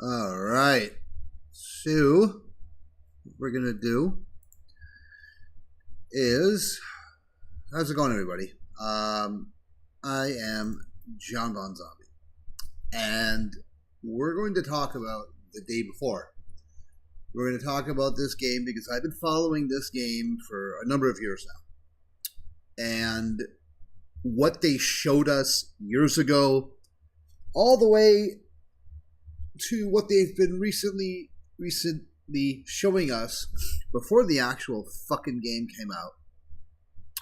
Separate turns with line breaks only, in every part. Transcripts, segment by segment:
All right. So, what we're going to do is, how's it going, everybody? I am Jon-Bon Zombie, and we're going to talk about the day before. We're going to talk about this game because I've been following this game for a number of years now. And what they showed us years ago, all the way to what they've been recently showing us before the actual fucking game came out,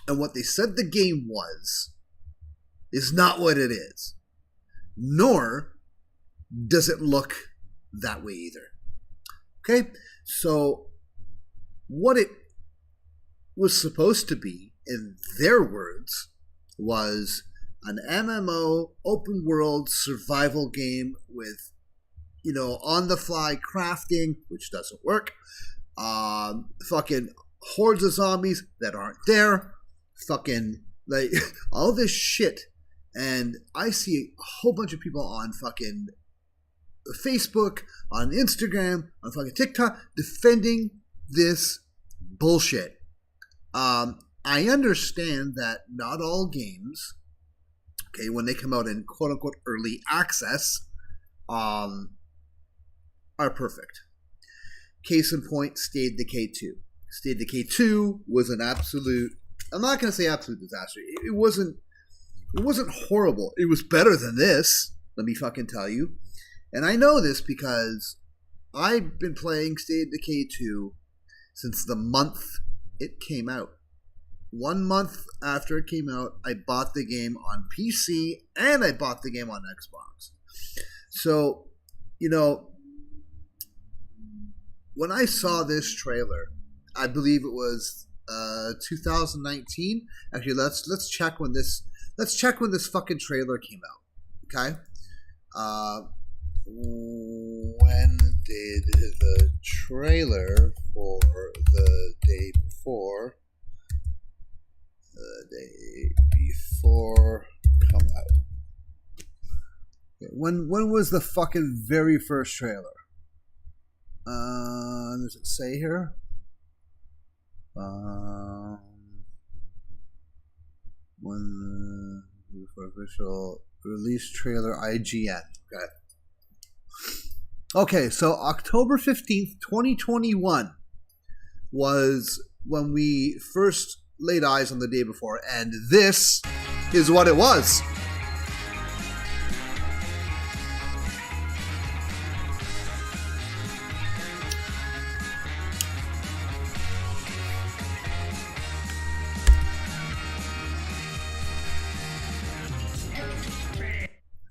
and what they said the game was, is not what it is. Nor does it look that way either. Okay? So, what it was supposed to be, in their words, was an MMO open world survival game with, on the fly crafting, which doesn't work. Fucking hordes of zombies that aren't there. Fucking, like, all this shit. And I see a whole bunch of people on fucking Facebook, on Instagram, on fucking TikTok, defending this bullshit. I understand that not all games, okay, when they come out in quote-unquote early access, are perfect. Case in point, State of Decay 2. State of Decay 2 was an absolute, I'm not going to say absolute disaster. It wasn't horrible. It was better than this, let me fucking tell you. And I know this because I've been playing State of Decay 2 since the month it came out. 1 month after it came out, I bought the game on PC and I bought the game on Xbox. So, when I saw this trailer, I believe it was 2019. Actually, let's check when this fucking trailer came out. Okay. When did the trailer for the day before come out? When was the fucking very first trailer? Does it say here? When the official release trailer, IGN. Okay, so October 15th, 2021 was when we first laid eyes on the day before, and this is what it was.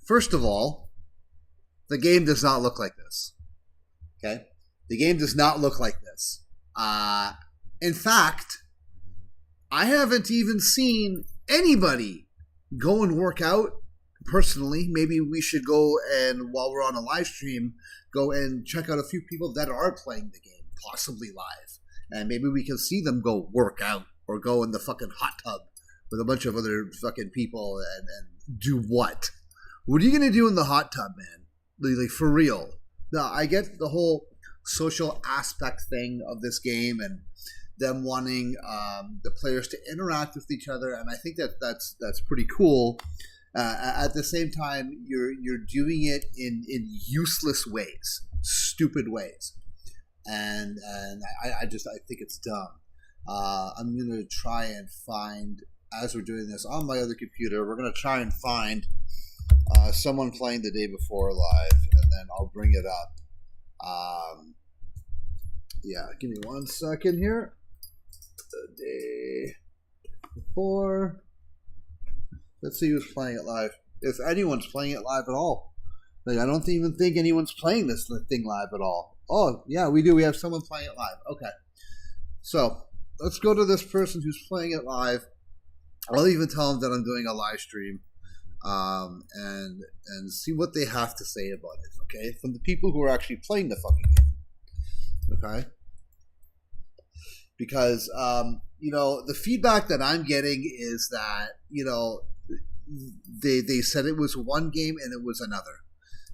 First of all, the game does not look like this. Okay? The game does not look like this. In fact, I haven't even seen anybody go and work out personally. Maybe we should go and, while we're on a live stream, go and check out a few people that are playing the game, possibly live. And maybe we can see them go work out or go in the fucking hot tub with a bunch of other fucking people and do what? What are you going to do in the hot tub, man? Like, for real. Now, I get the whole social aspect thing of this game and them wanting the players to interact with each other, and I think that's pretty cool. At the same time, you're doing it in useless ways, stupid ways, and I think it's dumb. I'm going to try and find, as we're doing this on my other computer, we're going to try and find someone playing the day before live, and then I'll bring it up. Give me 1 second here. The day before. Let's see who's playing it live. If anyone's playing it live at all. Like, I don't even think anyone's playing this thing live at all. Oh, yeah, we do. We have someone playing it live. Okay. So, let's go to this person who's playing it live. I'll even tell them that I'm doing a live stream. And see what they have to say about it, okay? From the people who are actually playing the fucking game, okay? Because, the feedback that I'm getting is that, they said it was one game and it was another.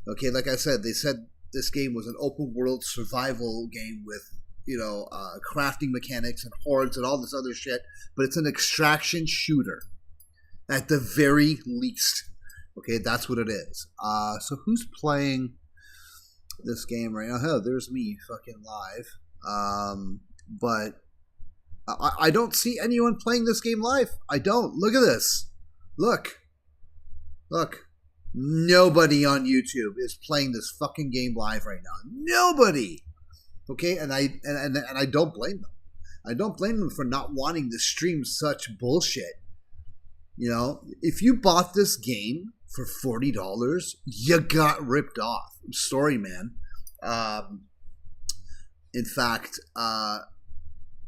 Okay, like I said, they said this game was an open world survival game with, crafting mechanics and hordes and all this other shit, but it's an extraction shooter at the very least. Okay, that's what it is. So who's playing this game right now? Oh, there's me fucking live. But I don't see anyone playing this game live. I don't. Look at this. Look. Nobody on YouTube is playing this fucking game live right now. Nobody. Okay, and I don't blame them. I don't blame them for not wanting to stream such bullshit. If you bought this game for $40, you got ripped off. I'm sorry, man. In fact, what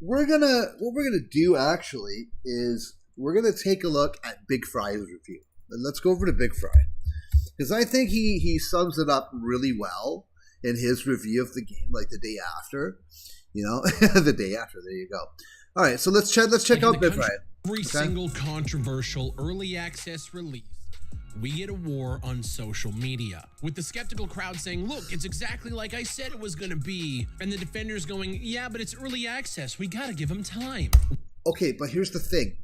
we're gonna do actually is we're gonna take a look at Big Fry's review. Let's go over to Big Fry, because I think he sums it up really well in his review of the game, like the day after. The day after. There you go. All right, so let's check out Big Fry.
Every single controversial early access release, we get a war on social media, with the skeptical crowd saying, look, it's exactly like I said it was going to be, and the defenders going, yeah, but it's early access, we got to give them time.
Okay, but here's the thing.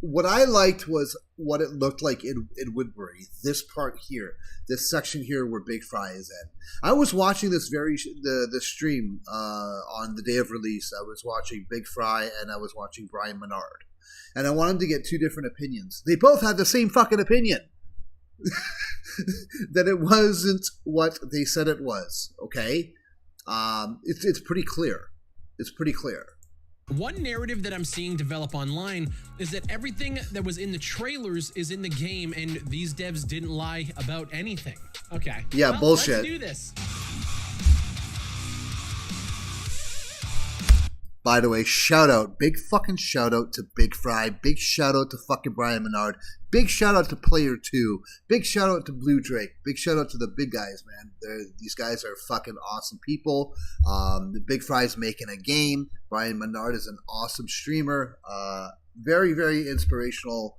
What I liked was what it looked like in Woodbury. This part here, this section here where Big Fry is at. I was watching this the stream on the day of release. I was watching Big Fry and I was watching Brian Menard. And I wanted to get two different opinions. They both had the same fucking opinion. That it wasn't what they said it was. Okay? It's pretty clear. It's pretty clear.
One narrative that I'm seeing develop online is that everything that was in the trailers is in the game and these devs didn't lie about anything. Okay.
Yeah, well, bullshit.
Let's do this.
By the way, big fucking shout out to Big Fry, big shout out to fucking Brian Menard, big shout out to Player 2, big shout out to Blue Drake, big shout out to the big guys, man. These guys are fucking awesome people. The Big Fry's making a game. Brian Menard is an awesome streamer. Very, very inspirational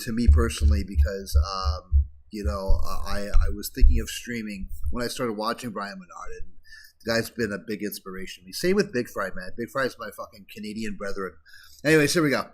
to me personally because, I was thinking of streaming when I started watching Brian Menard, and the guy's been a big inspiration to me. Same with Big Fry, man. Big Fry's my fucking Canadian brethren. Anyways, here we go.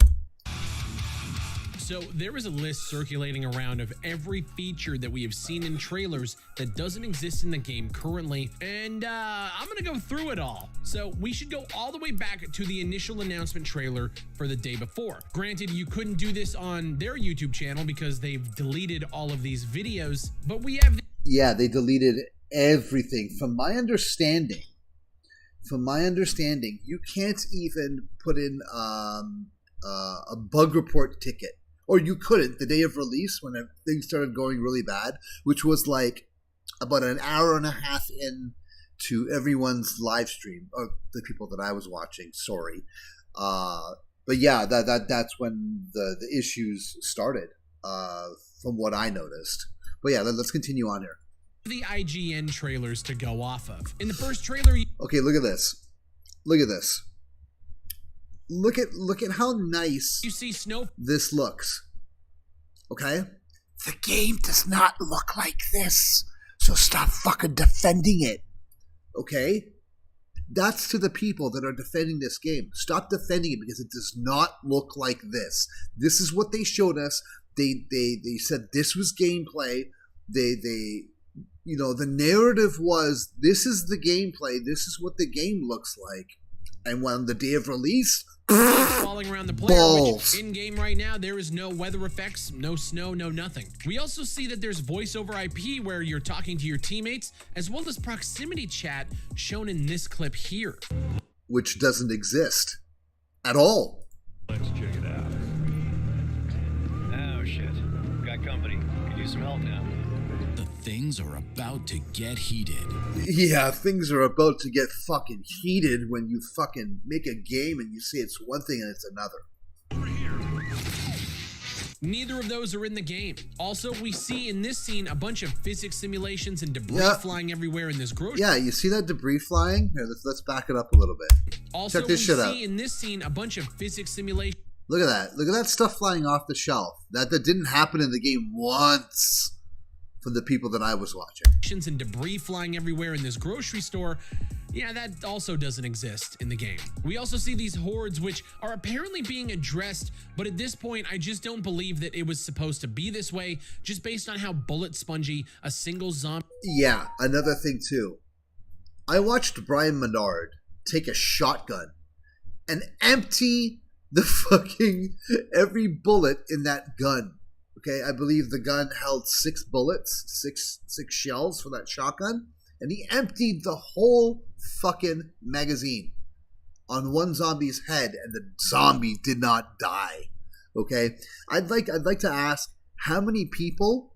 So there is a list circulating around of every feature that we have seen in trailers that doesn't exist in the game currently, and I'm gonna go through it all. So we should go all the way back to the initial announcement trailer for the day before. Granted, you couldn't do this on their YouTube channel because they've deleted all of these videos, but we have...
Yeah, they deleted everything. From my understanding, you can't even put in a bug report ticket. Or you couldn't the day of release when things started going really bad, which was like about an hour and a half in to everyone's live stream, or the people that I was watching, sorry. But yeah, that's when the issues started, from what I noticed. But yeah, let's continue on here.
The IGN trailers to go off of. In the first trailer...
Okay, look at this. Look at this. Look at how nice
you see snow.
This looks. Okay? The game does not look like this. So stop fucking defending it. Okay? That's to the people that are defending this game. Stop defending it because it does not look like this. This is what they showed us. They said this was gameplay. The narrative was this is the gameplay. This is what the game looks like. And when the day of release,
falling around the player, which in game right now, there is no weather effects, no snow, no nothing. We also see that there's voice over IP where you're talking to your teammates, as well as proximity chat shown in this clip here.
Which doesn't exist at all.
Let's check it out. Oh shit, got company. Could use some help now.
Things are about to get heated.
Yeah, things are about to get fucking heated when you fucking make a game and you say it's one thing and it's another.
Over here. Neither of those are in the game. Also, we see in this scene a bunch of physics simulations and debris flying everywhere in this grocery.
Yeah, you see that debris flying? Here, let's back it up a little bit.
Also,
check this shit out.
We see in this scene a bunch of physics simulations.
Look at that. Look at that stuff flying off the shelf. That didn't happen in the game once. from the people that I was watching.
And debris flying everywhere in this grocery store. Yeah, that also doesn't exist in the game. We also see these hordes, which are apparently being addressed, but at this point, I just don't believe that it was supposed to be this way, just based on how bullet spongy a single zombie.
Yeah, another thing too. I watched Brian Menard take a shotgun and empty the fucking every bullet in that gun. Okay, I believe the gun held 6 bullets, six shells for that shotgun, and he emptied the whole fucking magazine on one zombie's head, and the zombie did not die. Okay, I'd like to ask how many people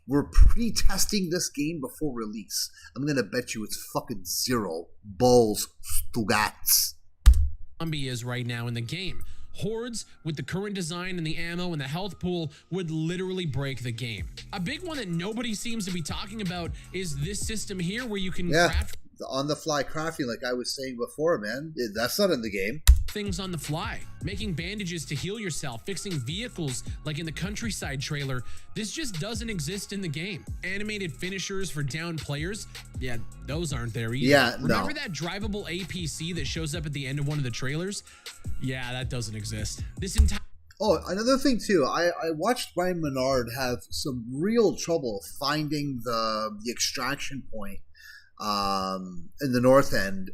were pre-testing this game before release. I'm gonna bet you it's fucking 0 balls Stugats.
Zombie is right now in the game. Hordes with the current design and the ammo and the health pool would literally break the game. A big one that nobody seems to be talking about is this system here where you can craft
on-the-fly crafting, like I was saying before, man. That's not in the game.
Things on the fly, making bandages to heal yourself, fixing vehicles like in the Countryside trailer. This just doesn't exist in the game. Animated finishers for downed players, yeah, those aren't there either.
Yeah,
Remember that drivable APC that shows up at the end of one of the trailers? Yeah, that doesn't exist. This entire
another thing too, I watched Brian Menard have some real trouble finding the extraction point in the north end.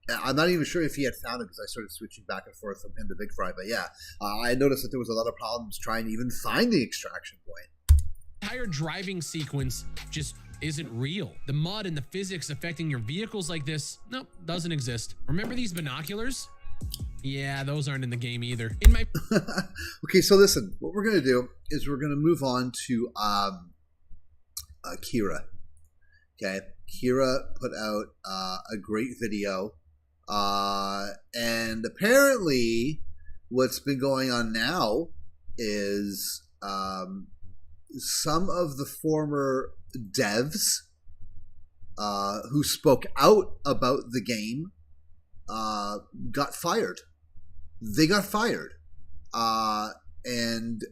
I'm not even sure if he had found it because I started switching back and forth from him to Big Fry. But yeah, I noticed that there was a lot of problems trying to even find the extraction point.
The entire driving sequence just isn't real. The mud and the physics affecting your vehicles like this, nope, doesn't exist. Remember these binoculars? Yeah, those aren't in the game either. In my
Okay, so listen, what we're gonna do is we're gonna move on to Kira. Okay, Kira put out a great video, and apparently what's been going on now is some of the former devs who spoke out about the game got fired. They got fired, and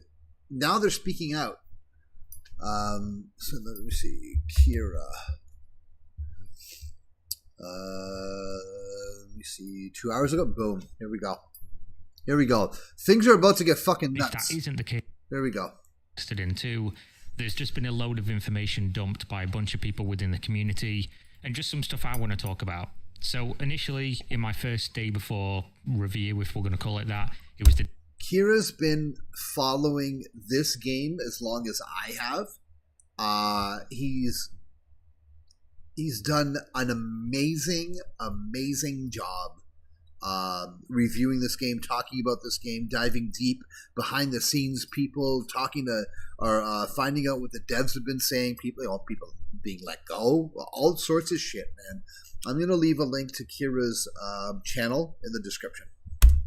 now they're speaking out. So let me see, Kira. Let me see. 2 hours ago, boom. Here we go. Things are about to get fucking nuts.
That isn't the case.
There we go.
Interested in too. There's just been a load of information dumped by a bunch of people within the community, and just some stuff I want to talk about. So initially, in my first day before review, if we're going to call it that, it was the...
Kira's been following this game as long as I have. He's done an amazing job reviewing this game, talking about this game, diving deep behind the scenes, people talking to or finding out what the devs have been saying, people being let go, all sorts of shit, man. I'm going to leave a link to Kira's channel in the description.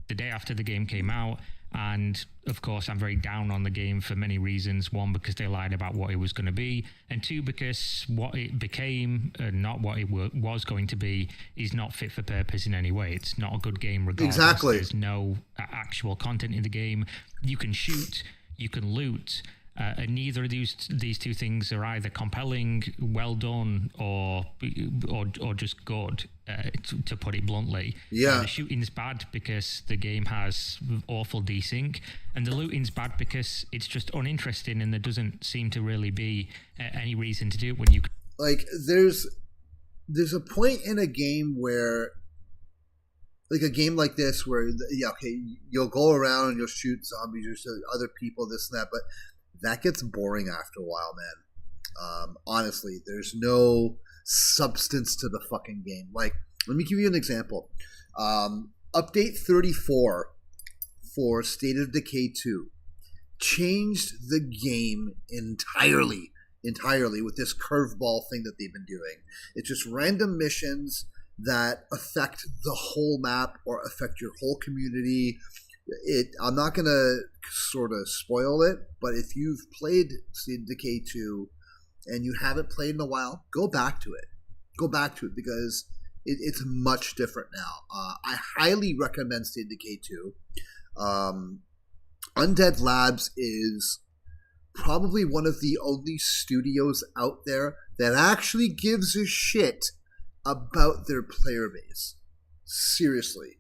The day after the game came out, and of course I'm very down on the game for many reasons. One, because they lied about what it was going to be, and two, because what it became, not what it was going to be, is not fit for purpose in any way. It's not a good game regardless.
Exactly.
There's no actual content in the game. You can shoot, you can loot, and neither of these two things are either compelling, well done, or just good, to put it bluntly.
Yeah.
The shooting's bad because the game has awful desync, and the looting's bad because it's just uninteresting, and there doesn't seem to really be any reason to do it when you...
Like, there's a point in a game where, like a game like this where, yeah, okay, you'll go around and you'll shoot zombies or other people, this and that, but that gets boring after a while, man. Honestly, there's no substance to the fucking game. Like, let me give you an example. Update 34 for State of Decay 2 changed the game entirely with this curveball thing that they've been doing. It's just random missions that affect the whole map or affect your whole community. I'm not going to sort of spoil it, but if you've played State of Decay 2 and you haven't played in a while, go back to it. Go back to it because it's much different now. I highly recommend State of Decay 2. Undead Labs is probably one of the only studios out there that actually gives a shit about their player base. Seriously.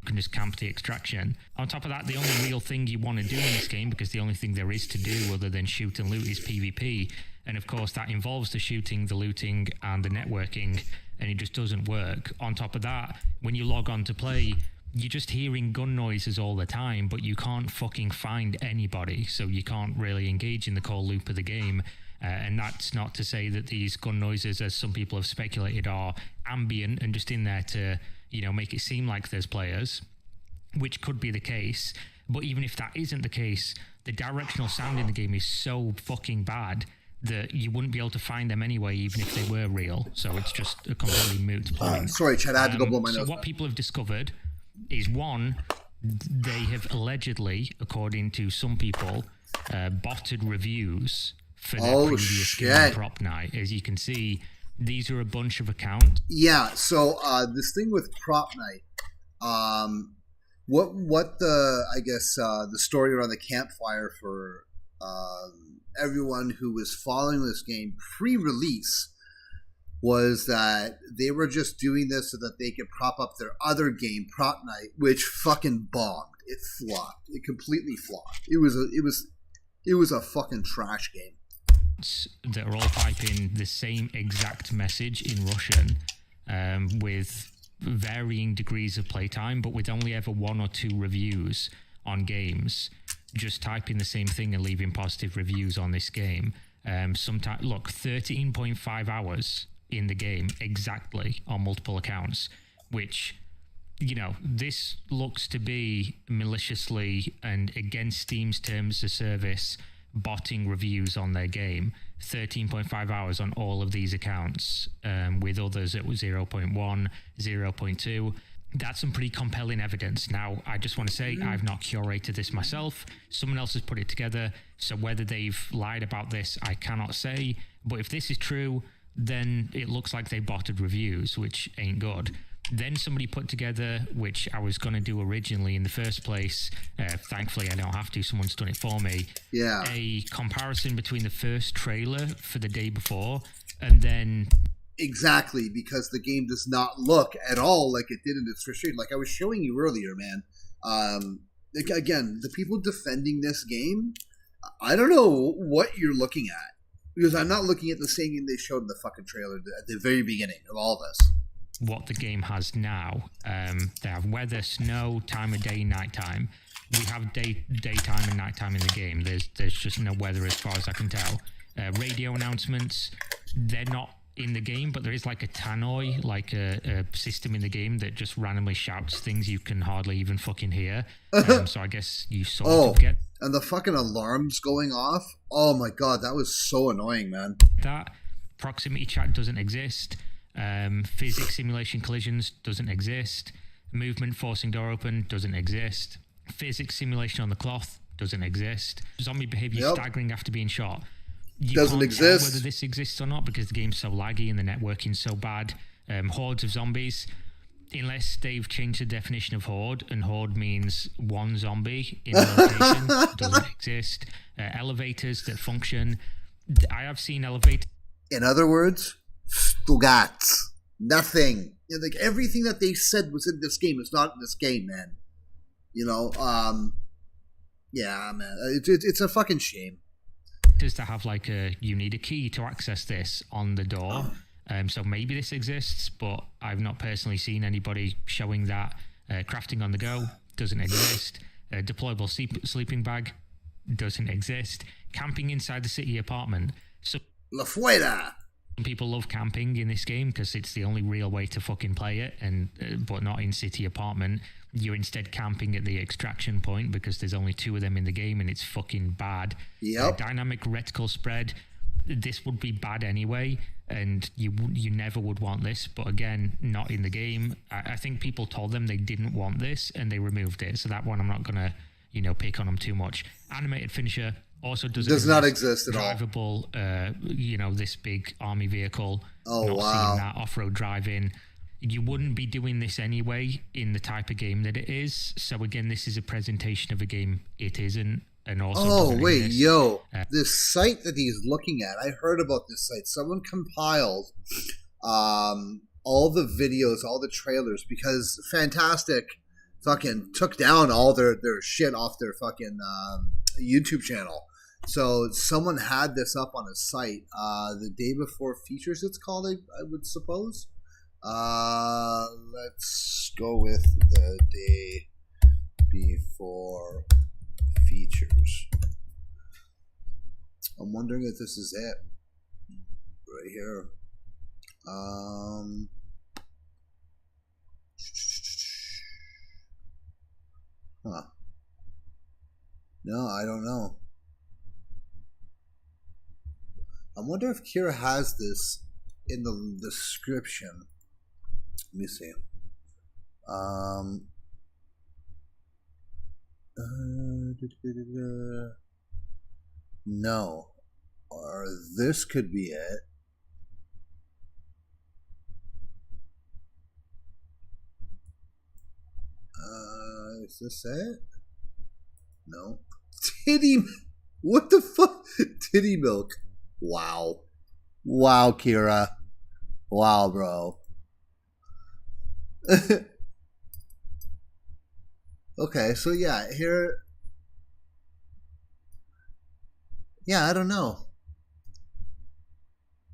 You can just camp the extraction. On top of that, the only real thing you want to do in this game, because the only thing there is to do other than shoot and loot, is PvP. And of course, that involves the shooting, the looting, and the networking, and it just doesn't work. On top of that, when you log on to play, you're just hearing gun noises all the time, but you can't fucking find anybody, so you can't really engage in the core loop of the game. And that's not to say that these gun noises, as some people have speculated, are ambient and just in there to, make it seem like there's players, which could be the case. But even if that isn't the case, the directional sound in the game is so fucking bad that you wouldn't be able to find them anyway, even if they were real. So it's just a completely moot point.
Sorry, Chad, I had to go blow my nose.
So what people have discovered is, one, they have allegedly, according to some people, botted reviews for their previous game Prop Night. As you can see, these are a bunch of accounts.
Yeah, so this thing with Prop Night, what the story around the campfire for everyone who was following this game pre-release was that they were just doing this so that they could prop up their other game, Prop Night, which fucking bombed. It flopped. It completely flopped. It was a fucking trash game.
That are all typing the same exact message in Russian, with varying degrees of playtime, but with only ever 1 or 2 reviews on games, just typing the same thing and leaving positive reviews on this game. Sometimes, look, 13.5 hours in the game exactly on multiple accounts, which, this looks to be maliciously and against Steam's terms of service botting reviews on their game. 13.5 hours on all of these accounts, with others it was 0.1, 0.2. That's some pretty compelling evidence. Now, I just want to say, I've not curated this myself. Someone else has put it together. So whether they've lied about this, I cannot say. But if this is true, then it looks like they botted reviews, which ain't good. Then somebody put together, which I was going to do originally in the first place. Thankfully, I don't have to. Someone's done it for me.
Yeah.
A comparison between the first trailer for the day before and then...
Exactly, because the game does not look at all like it did in its first trailer. Like I was showing you earlier, man. Again, the people defending this game, I don't know what you're looking at. Because I'm not looking at the same game they showed in the fucking trailer at the very beginning of all this.
What the game has now. They have weather, snow, time of day, nighttime. We have daytime and nighttime in the game. There's just no weather as far as I can tell. Radio announcements, they're not in the game, but there is like a tannoy, like a system in the game that just randomly shouts things you can hardly even fucking hear. So I guess you sort of get...
And the fucking alarms going off. Oh my god, that was so annoying, man.
That proximity chat doesn't exist. Physics simulation collisions doesn't exist. Movement forcing door open doesn't exist. Physics simulation on the cloth doesn't exist. Zombie behavior staggering after being shot. You
doesn't
can't
exist.
tell whether this exists or not because the game's so laggy and the networking's so bad. Hordes of zombies, unless they've changed the definition of horde, and horde means one zombie in a location, doesn't exist. Elevators that function. I have seen elevators.
In other words, Stugats. Nothing. Like everything that they said was in this game is not in this game, man. Yeah, man. It's a fucking shame.
To have you need a key to access this on the door. So maybe this exists, but I've not personally seen anybody showing that. Crafting on the go doesn't exist. Deployable sleeping bag doesn't exist. Camping inside the city apartment. So
La Fuera.
Some people love camping in this game because it's the only real way to fucking play it, but not in city apartment. You're instead camping at the extraction point because there's only 2 of them in the game and it's fucking bad.
Yep.
Dynamic reticle spread. This would be bad anyway, and you never would want this, but again, not in the game. I think people told them they didn't want this and they removed it, so that one I'm not gonna pick on them too much. Animated finisher also does
not exist at all.
Drivable, this big army vehicle.
Oh,
not
wow.
seeing that off-road driving. You wouldn't be doing this anyway in the type of game that it is. So again, this is a presentation of a game it isn't. and also.
Oh wait, yo,
Uh,
this site that he's looking at, I heard about this site. Someone compiled all the videos, all the trailers, because Fantastic fucking took down all their shit off their fucking YouTube channel. So someone had this up on a site the day before features, it's called, I would suppose. Let's go with the day before features. I'm wondering if this is it right here. Huh. No, I don't know. I wonder if Kira has this in the description. Let me see. No. Or this could be it. Is this it? No. Titty. What the fuck? Titty milk. Wow. Wow, Kira. Wow, bro. Okay, so yeah, here. Yeah, I don't know.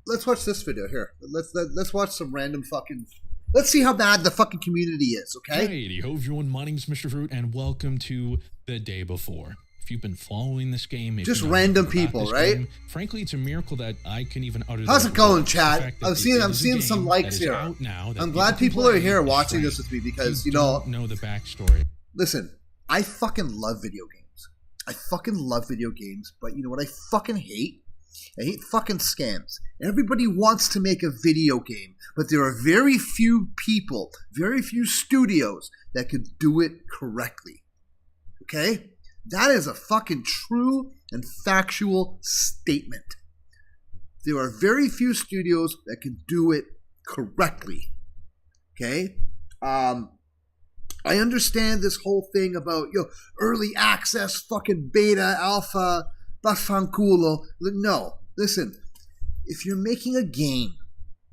Let's watch this video here. Let's watch some random fucking. Let's see how bad the fucking community is. Okay.
Hey, ho everyone. My name's Mr. Fruit, and welcome to the day before. If you've been following this game,
just random people, right?
Game, frankly, it's a miracle that I can even utter.
How's it going, chat? I'm seeing some likes here. I'm glad people are here watching this with me because you know
the backstory.
Listen, I fucking love video games. I fucking love video games, but you know what I fucking hate? I hate fucking scams. Everybody wants to make a video game, but there are very few people, very few studios that could do it correctly. Okay? That is a fucking true and factual statement. There are very few studios that can do it correctly. Okay? I understand this whole thing about early access, fucking beta, alpha, baffanculo. No, listen. If you're making a game,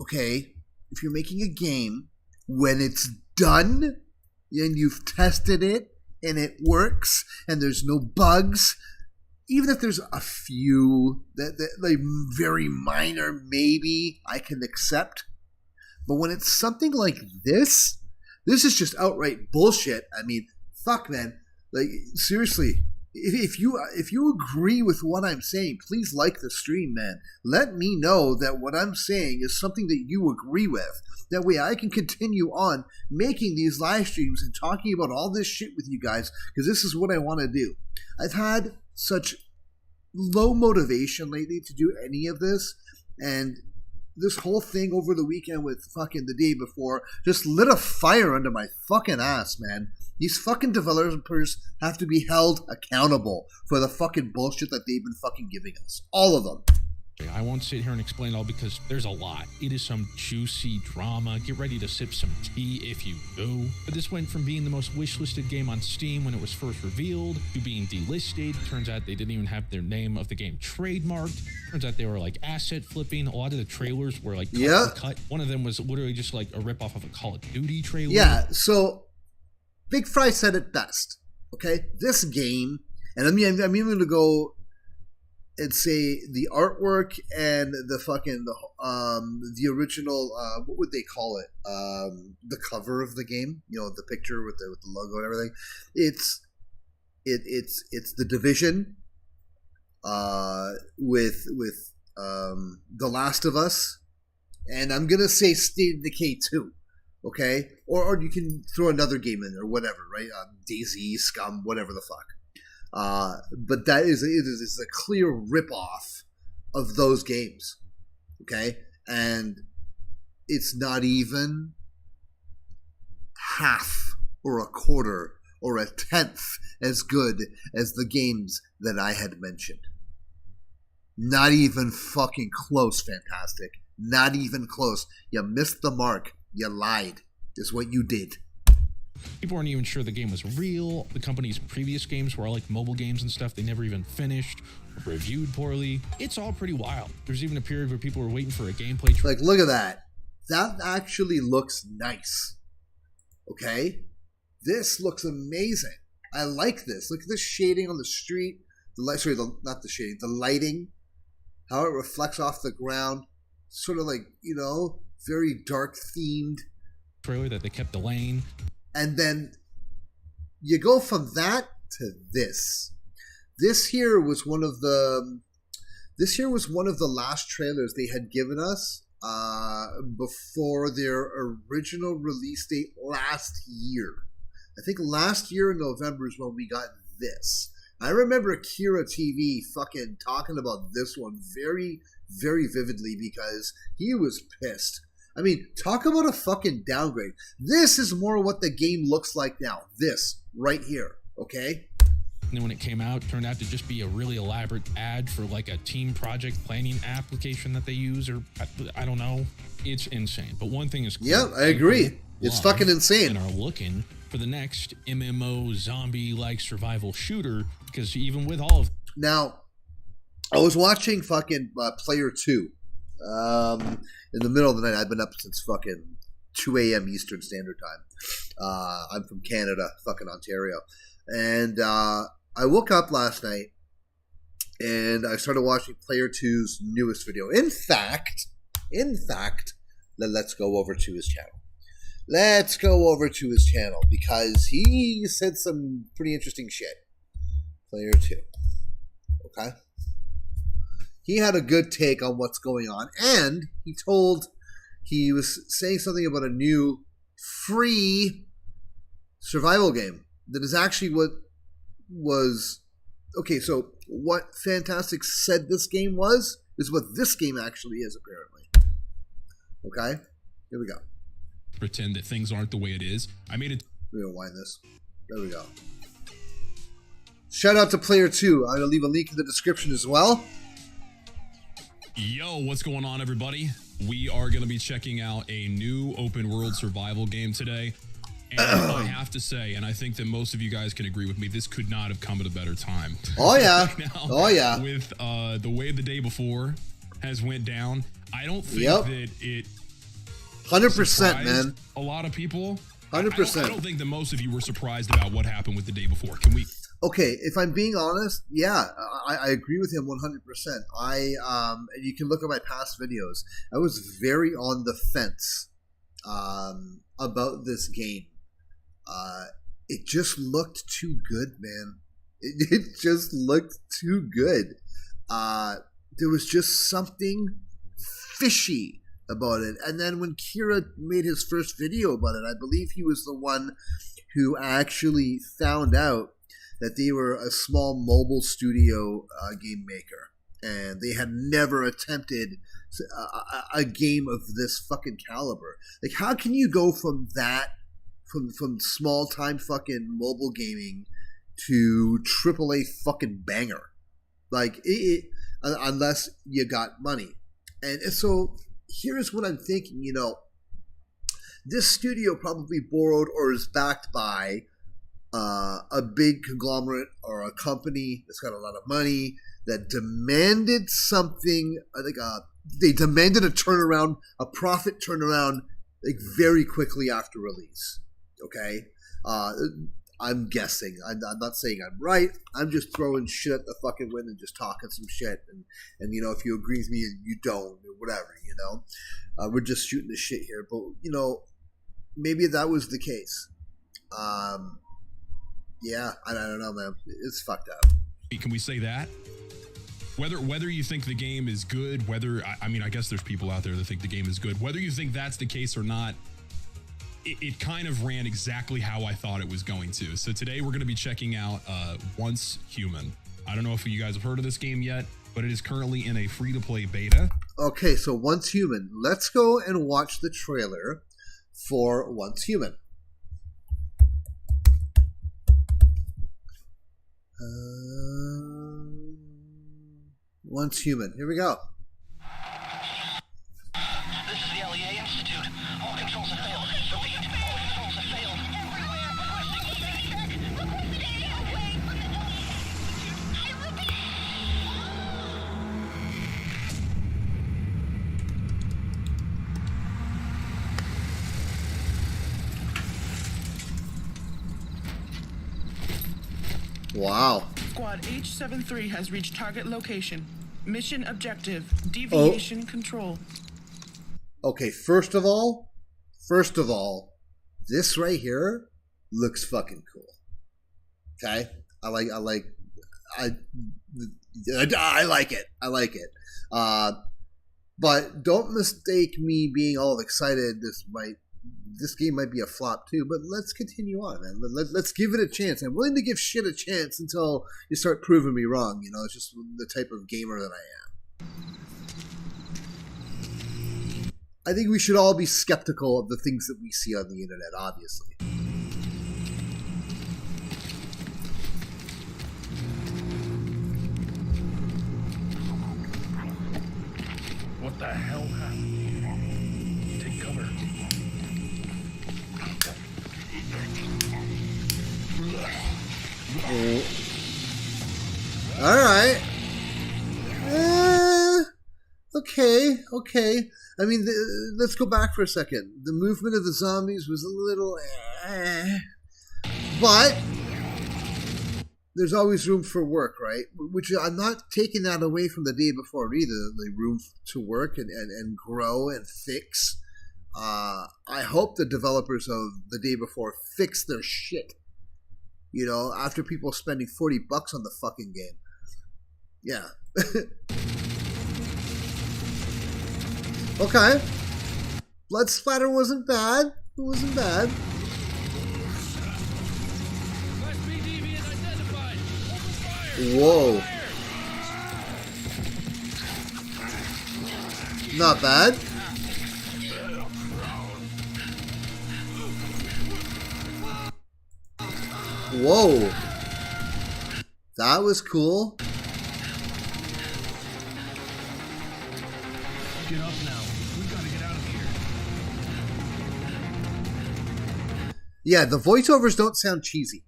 okay? If you're making a game, when it's done and you've tested it and it works and there's no bugs, even if there's a few that like very minor, maybe I can accept. But when it's something like this is just outright bullshit. I mean, fuck, man. Like, seriously, if you agree with what I'm saying, please like the stream, man. Let me know that what I'm saying is something that you agree with. That way I can continue on making these live streams and talking about all this shit with you guys, because this is what I want to do. I've had such low motivation lately to do any of this, and this whole thing over the weekend with fucking the day before just lit a fire under my fucking ass, man. These fucking developers have to be held accountable for the fucking bullshit that they've been fucking giving us. All of them.
I won't sit here and explain it all because there's a lot. It is some juicy drama. Get ready to sip some tea if you go. But this went from being the most wishlisted game on Steam when it was first revealed to being delisted. Turns out they didn't even have their name of the game trademarked. Turns out they were like asset flipping. A lot of the trailers were like cut. One of them was literally just like a ripoff of a Call of Duty trailer.
Yeah, so Big Fry said it best. Okay? This game, and I'm even going to go and say the artwork and the fucking the original what would they call it, the cover of the game, the picture with the logo and everything, it's the Division with The Last of Us, and I'm gonna say State of Decay 2. Okay, or you can throw another game in there, whatever, right? DayZ, Scum, whatever the fuck. But it is a clear ripoff of those games, okay? And it's not even half or a quarter or a tenth as good as the games that I had mentioned. Not even fucking close, Fantastic. Not even close. You missed the mark. You lied, is what you did.
People weren't even sure the game was real. The company's previous games were all like mobile games and stuff. They never even finished or reviewed poorly. It's all pretty wild. There's even a period where people were waiting for a gameplay trailer.
Like, look at that. That actually looks nice. Okay? This looks amazing. I like this. Look at the shading on the street. Not the shading. The lighting. How it reflects off the ground. Sort of like, very dark themed.
Trailer that they kept delaying.
And then you go from that to this. This here was one of the last trailers they had given us before their original release date last year. I think last year in November is when we got this. I remember Kira TV fucking talking about this one very, very vividly because he was pissed. I mean, talk about a fucking downgrade. This is more what the game looks like now. This, right here, okay?
And then when it came out, it turned out to just be a really elaborate ad for like a team project planning application that they use, or I don't know. It's insane. But one thing is clear.
Yeah, I agree. It's fucking insane.
And are looking for the next MMO zombie-like survival shooter, because even with all of...
Now, I was watching fucking Player 2. In the middle of the night. I've been up since fucking 2 a.m. Eastern Standard Time. I'm from Canada, fucking Ontario. And I woke up last night and I started watching Player 2's newest video. In fact, let's go over to his channel. Let's go over to his channel because he said some pretty interesting shit. Player 2. Okay? He had a good take on what's going on, and he was saying something about a new free survival game that is actually what was... Okay, so what Fantastic said this game was is what this game actually is, apparently. Okay? Here we go.
Pretend that things aren't the way it is. I made it...
We're going to wind this. There we go. Shout out to Player 2. I'm going to leave a link in the description as well.
Yo, what's going on, everybody? We are going to be checking out a new open world survival game today. And I have to say, and I think that most of you guys can agree with me, this could not have come at a better time.
Oh, yeah.
Now,
oh, yeah.
With the way the day before has went down, I don't think that it
100%, man.
A lot of people.
100%.
I don't think that most of you were surprised about what happened with the day before. Can we...
Okay, if I'm being honest, yeah, I agree with him 100%. And you can look at my past videos. I was very on the fence about this game. It just looked too good, man. It just looked too good. There was just something fishy about it. And then when Kira made his first video about it, I believe he was the one who actually found out that they were a small mobile studio game maker, and they had never attempted a game of this fucking caliber. Like, how can you go from that, from small time fucking mobile gaming to AAA fucking banger? Like, unless you got money. And so here's what I'm thinking. This studio probably borrowed or is backed by a big conglomerate or a company that's got a lot of money that demanded something. I think they demanded a turnaround, a profit turnaround, like very quickly after release. Okay, I'm guessing. I'm not saying I'm right. I'm just throwing shit at the fucking wind and just talking some shit. And if you agree with me, you don't, or whatever. We're just shooting the shit here. But maybe that was the case. Yeah, I don't know, man. It's fucked up.
Can we say that? Whether you think the game is good, I guess there's people out there that think the game is good. Whether you think that's the case or not, it kind of ran exactly how I thought it was going to. So today we're going to be checking out Once Human. I don't know if you guys have heard of this game yet, but it is currently in a free-to-play beta.
Okay, so Once Human. Let's go and watch the trailer for Once Human. Once Human. Here we go.
This is the LEA Institute. All controls have failed. Repeat, all controls have failed.
Wow.
Squad H73 has reached target location. Mission objective, deviation control.
Okay, first of all, this right here looks fucking cool. Okay? I like it. But don't mistake me being all excited. This game might be a flop too, but let's continue on, man. Let's give it a chance. I'm willing to give shit a chance until you start proving me wrong. You know, it's just the type of gamer that I am. I think we should all be skeptical of the things that we see on the internet, obviously.
What the hell happened? Take cover.
All right. Okay. I mean, let's go back for a second. The movement of the zombies was a little... But there's always room for work, right? Which I'm not taking that away from the day before either. The room to work and grow and fix. I hope the developers of the day before fix their shit. You know, after people spending $40 on the fucking game. Yeah. Okay. Blood splatter wasn't bad. It wasn't bad. Whoa. Not bad. Whoa. That was cool.
Get up now. We gotta get out of here.
Yeah, the voiceovers don't sound cheesy.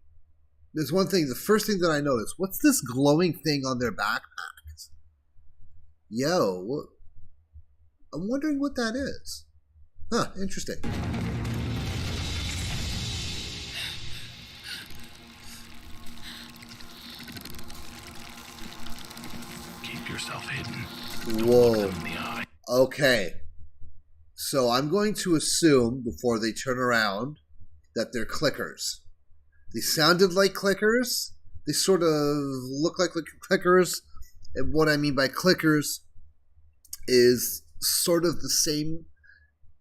There's one thing, the first thing that I noticed. What's this glowing thing on their backpacks? Yo, I'm wondering what that is. Huh, interesting.
Keep yourself hidden.
Whoa.
In the eye.
Okay. So I'm going to assume, before they turn around, that they're clickers. They sounded like clickers. They sort of look like clickers. And what I mean by clickers is sort of the same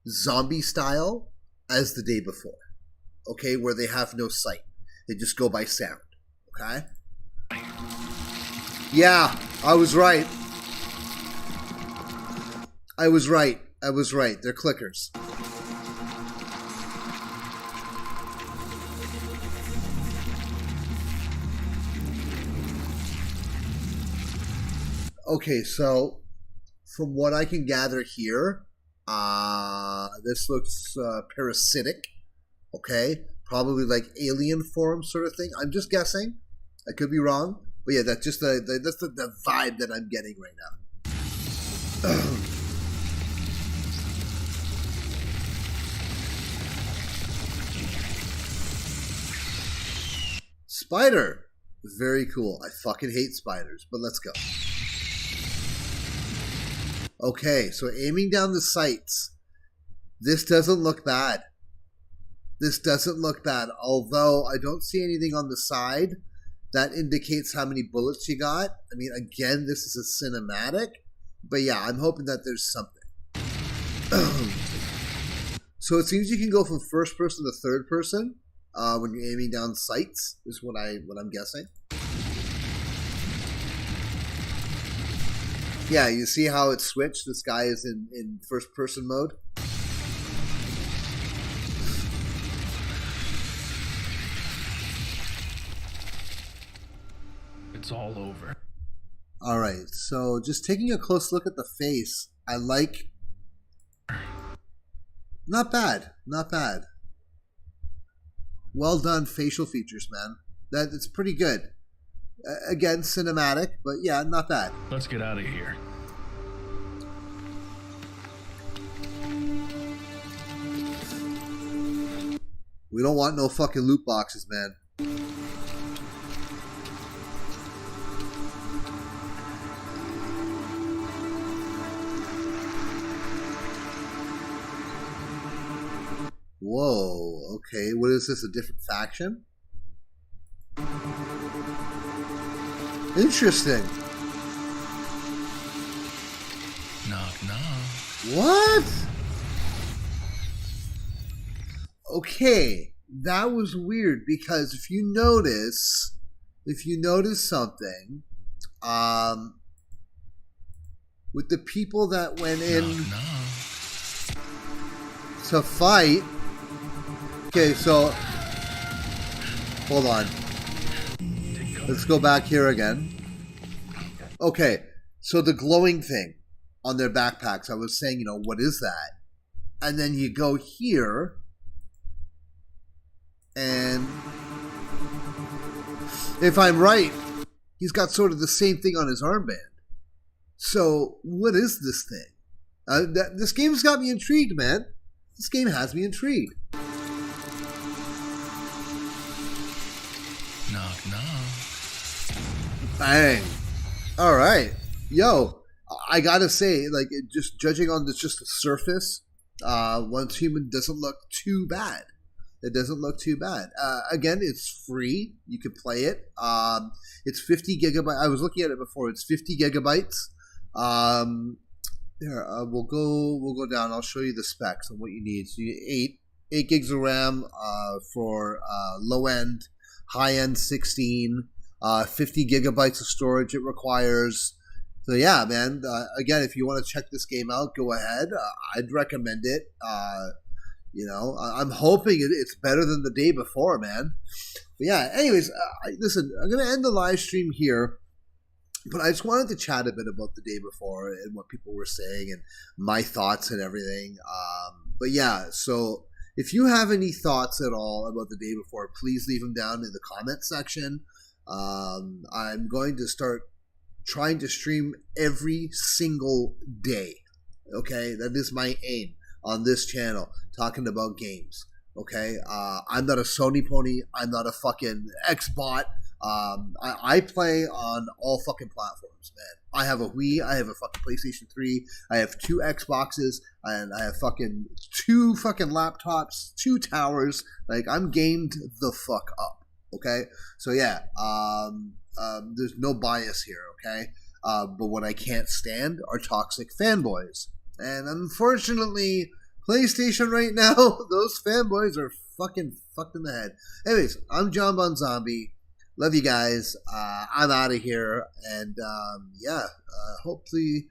zombie style as the day before. Okay, where they have no sight. They just go by sound. Okay? Yeah, I was right. I was right. They're clickers. Okay, so from what I can gather here, this looks parasitic. Okay, probably like alien form sort of thing. I'm just guessing. I could be wrong, but yeah, that's just the vibe that I'm getting right now. Spider, very cool. I fucking hate spiders, but let's go. Okay, so aiming down the sights. This doesn't look bad. Although I don't see anything on the side that indicates how many bullets you got. I mean, again, this is a cinematic. But yeah, I'm hoping that there's something. So it seems you can go from first person to third person when you're aiming down sights, is what I'm guessing. Yeah, you see how it switched? This guy is in first person mode.
It's all over.
Alright, so just taking a close look at the face, I like... Not bad. Well done facial features, man. It's pretty good. Again, cinematic, but yeah, not bad.
Let's get out of here.
We don't want no fucking loot boxes, man. Whoa. Okay. What is this? A different faction? Interesting.
Knock, knock.
What? Okay, that was weird because if you notice something, with the people that went in to fight. Okay, so hold on. Let's go back here again. Okay, so the glowing thing on their backpacks, I was saying, what is that? And then you go here, and if I'm right, he's got sort of the same thing on his armband. So, what is this thing? This game's got me intrigued, man. This game has me intrigued.
Knock, knock.
Bang. All right. Yo, I gotta say, just judging on just the surface, Once Human doesn't look too bad. It doesn't look too bad. Again, it's free. You can play it. It's 50 gigabytes. I was looking at it before. It's 50 gigabytes. There, we'll go down. I'll show you the specs and what you need. So you need 8 gigs of RAM for low end, high end 16, 50 gigabytes of storage it requires. So yeah, man. Again, if you want to check this game out, go ahead. I'd recommend it. I'm hoping it's better than the day before, man. But yeah, anyways, listen, I'm going to end the live stream here. But I just wanted to chat a bit about the day before and what people were saying and my thoughts and everything. But yeah, so if you have any thoughts at all about the day before, please leave them down in the comment section. I'm going to start trying to stream every single day. Okay, that is my aim on this channel, talking about games. Okay, I'm not a Sony pony. I'm not a fucking Xbot. I play on all fucking platforms, man. I have a Wii, I have a fucking PlayStation 3, I have 2 Xboxes, and I have fucking 2 fucking laptops, 2 towers. Like, I'm gamed the fuck up, okay? So yeah, there's no bias here, okay? But what I can't stand are toxic fanboys. And unfortunately, PlayStation right now, those fanboys are fucking fucked in the head. Anyways, I'm Jon-Bon Zombie. Love you guys. I'm out of here. And hopefully